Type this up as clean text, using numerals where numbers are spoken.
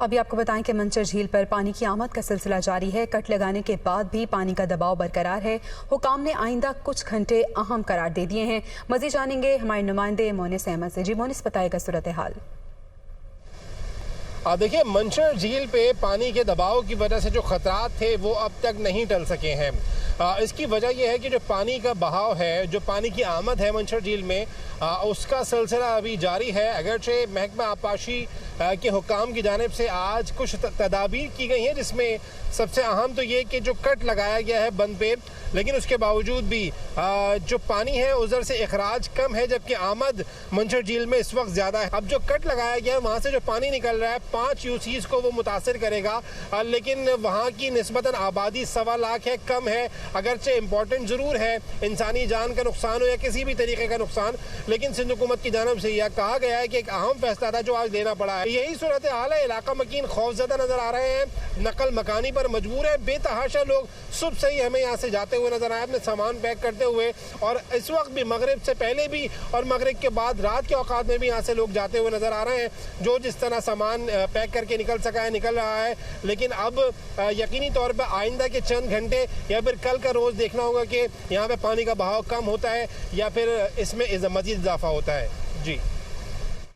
अभी आपको बताएं कि मंचर झील पर पानी की आमद का सिलसिला जारी है। कट लगाने के बाद भी पानी का दबाव बरकरार है। हुकाम ने आइंदा कुछ घंटे अहम करार दे दिए हैं। मजीद जानेंगे हमारे नुमाइंदे मोनिस अहमद से। जी मोनिस, बताएगा सूरत हाल। देखिए, मंचर झील पे पानी के दबाव की वजह से जो खतरात थे वो अब तक नहीं टल सके हैं। इसकी वजह यह है कि जो पानी का बहाव है, जो पानी की आमद है मंचर झील में, उसका सिलसिला अभी जारी है। अगरचे महकमा आबपाशी के हुकाम की जानिब से आज कुछ तदाबीर की गई हैं, जिसमें सबसे अहम तो ये कि जो कट लगाया गया है बंद पे, लेकिन उसके बावजूद भी जो पानी है उधर से अखराज कम है, जबकि आमद मंचर झील में इस वक्त ज़्यादा है। अब जो कट लगाया गया है वहाँ से जो पानी निकल रहा है 5 यूसीज को वो मुतासिर करेगा, लेकिन वहाँ की निस्बतन आबादी 1.25 लाख है, कम है। अगरचे इम्पोर्टेंट ज़रूर है, इंसानी जान का नुकसान हो या किसी भी तरीके का नुकसान, लेकिन सिंध हुकूमत की जानब से यह कहा गया है कि एक अहम फैसला था जो आज लेना पड़ा है। यही सूरत हाल है। इलाका मकीन खौफजदा नजर आ रहे हैं, नकल मकानी पर मजबूर है। बेतहाशा लोग सुबह से ही हमें यहाँ से जाते हुए नजर आए, अपने सामान पैक करते हुए, और इस वक्त भी मगरिब से पहले भी और मगरिब के बाद रात के औकात में भी यहाँ से लोग जाते हुए नजर आ रहे हैं। जो जिस तरह सामान पैक करके निकल सका है निकल रहा है, लेकिन अब यकीनी तौर पर आइंदा के चंद घंटे या फिर कल का रोज देखना होगा कि यहाँ पे पानी का बहाव कम होता है या फिर इसमें मजीद इजाफा होता है। जी।